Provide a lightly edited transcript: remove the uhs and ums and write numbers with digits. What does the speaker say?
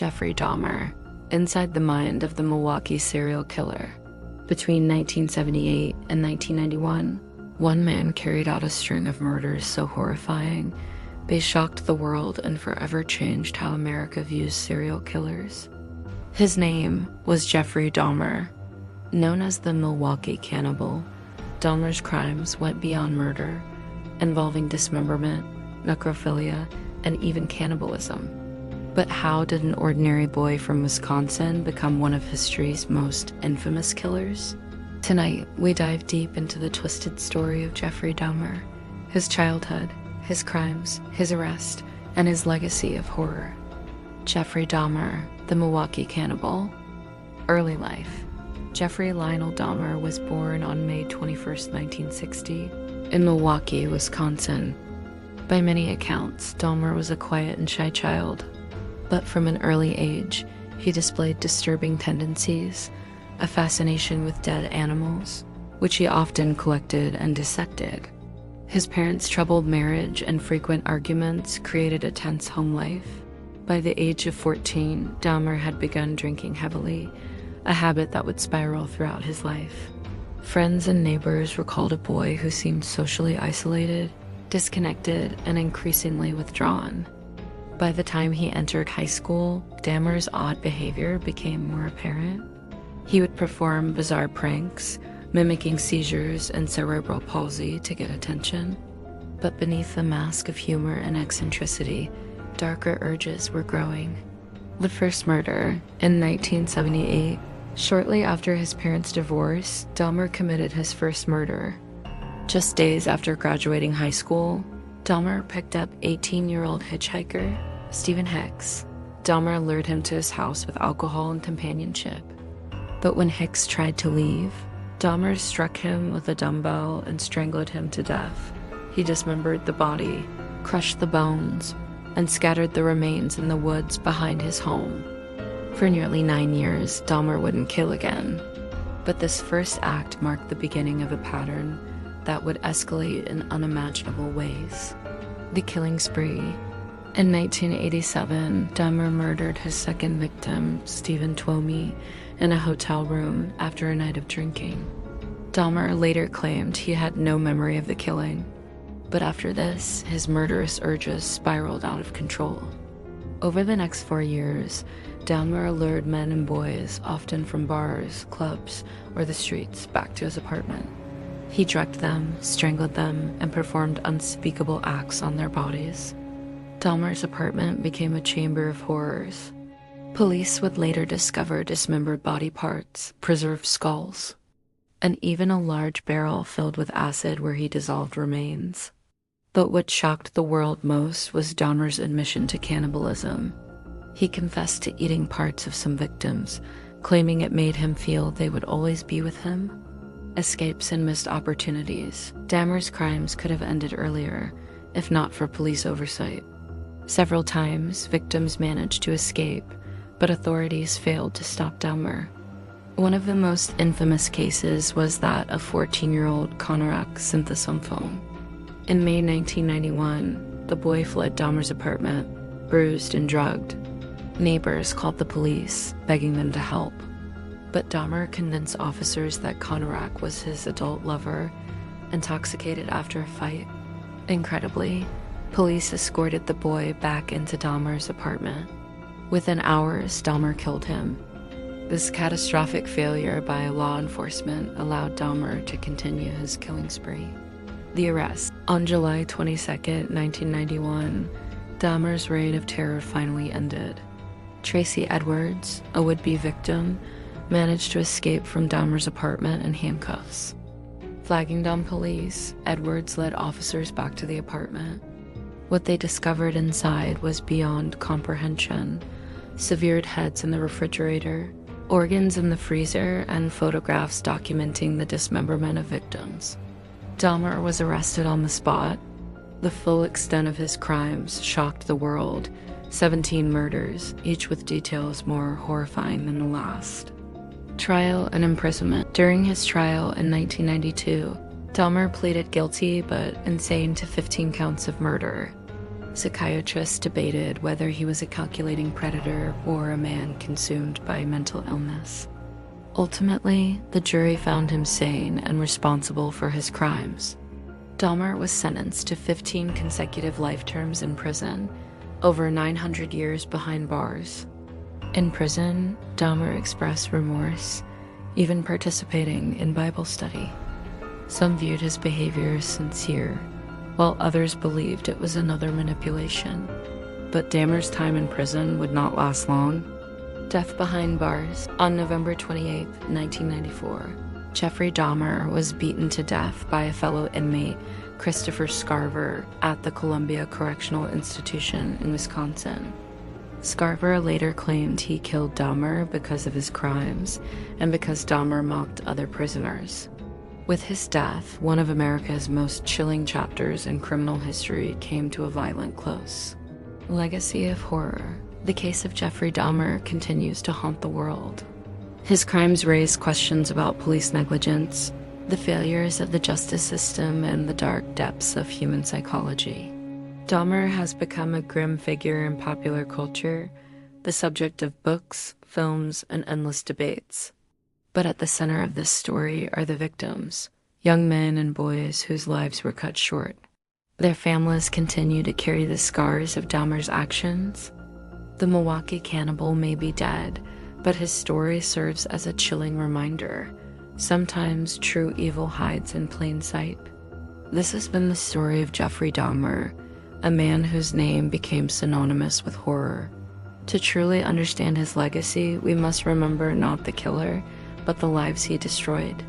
Jeffrey Dahmer, inside the mind of the Milwaukee serial killer. Between 1978 and 1991, one man carried out a string of murders so horrifying, they shocked the world and forever changed how America views serial killers. His name was Jeffrey Dahmer. Known as the Milwaukee Cannibal, Dahmer's crimes went beyond murder, involving dismemberment, necrophilia, and even cannibalism. But how did an ordinary boy from Wisconsin become one of history's most infamous killers? Tonight, we dive deep into the twisted story of Jeffrey Dahmer, his childhood, his crimes, his arrest, and his legacy of horror. Jeffrey Dahmer, the Milwaukee Cannibal. Early life. Jeffrey Lionel Dahmer was born on May 21, 1960, in Milwaukee, Wisconsin. By many accounts, Dahmer was a quiet and shy child, but from an early age, he displayed disturbing tendencies, a fascination with dead animals, which he often collected and dissected. His parents' troubled marriage and frequent arguments created a tense home life. By the age of 14, Dahmer had begun drinking heavily, a habit that would spiral throughout his life. Friends and neighbors recalled a boy who seemed socially isolated, disconnected, and increasingly withdrawn. By the time he entered high school, Dahmer's odd behavior became more apparent. He would perform bizarre pranks, mimicking seizures and cerebral palsy to get attention. But beneath the mask of humor and eccentricity, darker urges were growing. The first murder, in 1978, shortly after his parents' divorce, Dahmer committed his first murder. Just days after graduating high school, Dahmer picked up 18-year-old hitchhiker Stephen Hicks. Dahmer lured him to his house with alcohol and companionship. But when Hicks tried to leave, Dahmer struck him with a dumbbell and strangled him to death. He dismembered the body, crushed the bones, and scattered the remains in the woods behind his home. For nearly 9 years, Dahmer wouldn't kill again. But this first act marked the beginning of a pattern that would escalate in unimaginable ways. The killing spree. In 1987, Dahmer murdered his second victim, Stephen Twomey, in a hotel room after a night of drinking. Dahmer later claimed he had no memory of the killing, but after this, his murderous urges spiraled out of control. Over the next 4 years, Dahmer lured men and boys, often from bars, clubs, or the streets, back to his apartment. He drugged them, strangled them, and performed unspeakable acts on their bodies. Dahmer's apartment became a chamber of horrors. Police would later discover dismembered body parts, preserved skulls, and even a large barrel filled with acid where he dissolved remains. But what shocked the world most was Dahmer's admission to cannibalism. He confessed to eating parts of some victims, claiming it made him feel they would always be with him. Escapes and missed opportunities. Dahmer's crimes could have ended earlier, if not for police oversight. Several times, victims managed to escape, but authorities failed to stop Dahmer. One of the most infamous cases was that of 14-year-old Konorak Synthesomphone. In May 1991, the boy fled Dahmer's apartment, bruised and drugged. Neighbors called the police, begging them to help. But Dahmer convinced officers that Konorak was his adult lover, intoxicated after a fight. Incredibly, police escorted the boy back into Dahmer's apartment. Within hours, Dahmer killed him. This catastrophic failure by law enforcement allowed Dahmer to continue his killing spree. The arrest. On July 22, 1991, Dahmer's reign of terror finally ended. Tracy Edwards, a would-be victim, managed to escape from Dahmer's apartment in handcuffs. Flagging down police, Edwards led officers back to the apartment. What they discovered inside was beyond comprehension. Severed heads in the refrigerator, organs in the freezer, and photographs documenting the dismemberment of victims. Dahmer was arrested on the spot. The full extent of his crimes shocked the world. 17 murders, each with details more horrifying than the last. Trial and imprisonment. During his trial in 1992, Dahmer pleaded guilty but insane to 15 counts of murder. Psychiatrists debated whether he was a calculating predator or a man consumed by mental illness. Ultimately, the jury found him sane and responsible for his crimes. Dahmer was sentenced to 15 consecutive life terms in prison, over 900 years behind bars. In prison, Dahmer expressed remorse, even participating in Bible study. Some viewed his behavior as sincere, while others believed it was another manipulation. But Dahmer's time in prison would not last long. Death behind bars. On November 28, 1994, Jeffrey Dahmer was beaten to death by a fellow inmate, Christopher Scarver, at the Columbia Correctional Institution in Wisconsin. Scarver later claimed he killed Dahmer because of his crimes and because Dahmer mocked other prisoners. With his death, one of America's most chilling chapters in criminal history came to a violent close. Legacy of horror. The case of Jeffrey Dahmer continues to haunt the world. His crimes raise questions about police negligence, the failures of the justice system, and the dark depths of human psychology. Dahmer has become a grim figure in popular culture, the subject of books, films, and endless debates. But at the center of this story are the victims, young men and boys whose lives were cut short. Their families continue to carry the scars of Dahmer's actions. The Milwaukee Cannibal may be dead, but his story serves as a chilling reminder. Sometimes true evil hides in plain sight. This has been the story of Jeffrey Dahmer, a man whose name became synonymous with horror. To truly understand his legacy, we must remember not the killer, but the lives he destroyed.